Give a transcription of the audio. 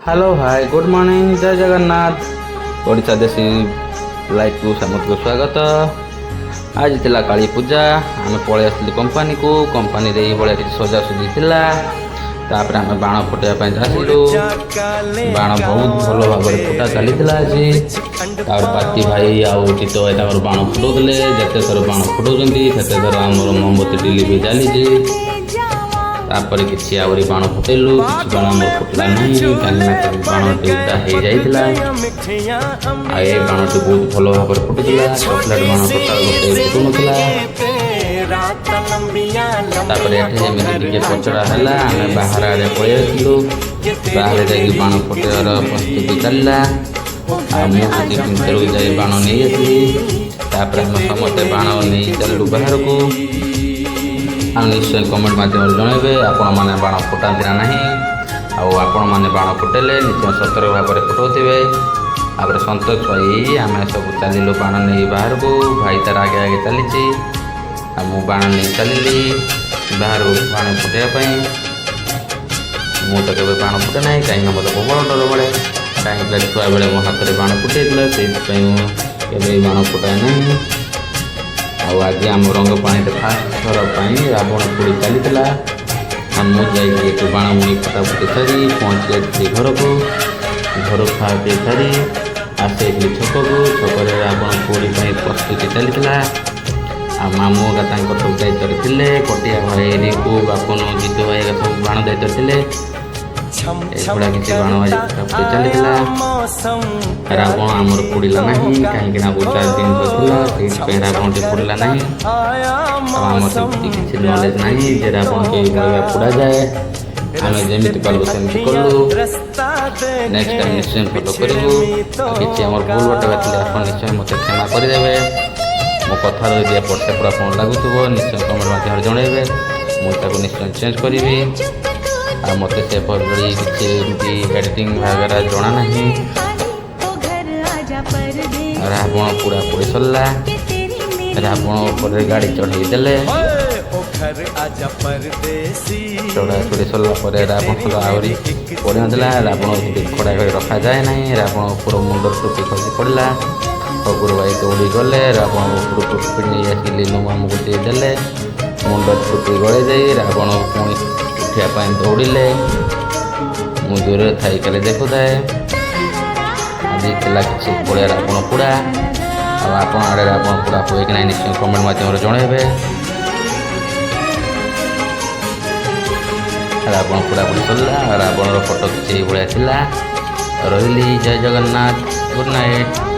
Hello hi good morning जय जगन्नाथ ओडिशा देशी life को समस्त स्वागत। आज थिला काली पूजा आम पलि आसलु कंपानी को कंपानी रे बड़े किसी सजासजी थिला तापर आम बाण फुटाइबा आसिलु। बाण बहुत भल भाव फुटा चली आज बाती भाई आउ टीतो भाई बाण फुटाउले जिते थर बाण फुटाउंट से थर आम मोमबत्ती डिली भी चली तापर किसी आहरी बाण फुटेलु किसी बाण आम फुटला नहीं कहीं बाण टीटा हो जाता ये बाण टी बहुत भल भाव फुटुला चॉकलेट बाण टोटाल गोटे फुटुनला एमती पचड़ा है आम बाहर आड़े पलू बाहर जा बाण फुटार प्रस्तुति चलला मुझे भितर जा बाण नहीं आसली आम समस्ते बाण नहीं चलू बाहर को निश्चय कमेंट मध्यम जनइबे आपण मैंने बाण फुटाती ना नहीं आपण मैंने बाण फुटेले निश्चय सतर्क भाव में फुटाउे आप सतोष पाई आम सब चलू बाण नहीं बाहर को भाई तार आगे आगे चली मु बाण नहीं चलि बाहर बाण फुटाइवाई मुझे केवे बाण फुटे ना कहीं मत प्रबल डर बड़े कहीं छुआ बेले मो हाथ में बाण फुटे से बाण फुटाए ना आज आम रंग पानी फास्ट थर पर रावण पोड़ी चली मुझे बाण मुड़ी फटाफुटी सारी पहुँची घर को घर खा पी सारी आसे छक को छक रावण पोड़ी प्रस्तुति चली मामू सब दायित्व थे कटिया भाई को बापन जीत भाई सब बाण दायित्व थे एगुड़ा किसी बाण भाई फटाफुटी चली रावण आमर पोड़ा ना कहीं 4 दिन था रावण टी पोड़ा ना आम किसी नॉलेज ना जे रावण के पोड़ा जाए आम जमी पालू सेमती कलु नेक्स्ट टाइम निश्चय फलो करूँ किसी आम भूल बटे आप निश्चय मत क्षमा करदे मो कथार यदि एपट सेपट आप लगुव निश्चय कमेंट मध्यम जनइबे मुझे निश्चय चेंज करी मत से किसी एडिटिंग वगैरह जना ना रावण पूरा पोड़ी सरला रावण पर गाड़ी चढ़ई देले चढ़ा चढ़ी सरला रावण आहरी पड़ ना रावण खड़ा कर रखा जाए ना रावण ऊपर मुंड टोपी खसी पड़ा ठकुर भाई दौड़ी गले रावण ऊपर टोपी नहीं आसिक लीलू मामू को देदेले मुंड टोपी गड़े जाए रावण पुणी उठापी दौड़े मु दूर थी कले देखुए आज थिला किसी भाया रावण पोड़ा आप आड़े रावण पोड़ा हुए कि ना निश्चय कमेंट मध्यम जनइबे रावण पोड़ा पोड़ी सरला रावण फोटो किसी भाया रही जय जगन्नाथ गुड नाइट।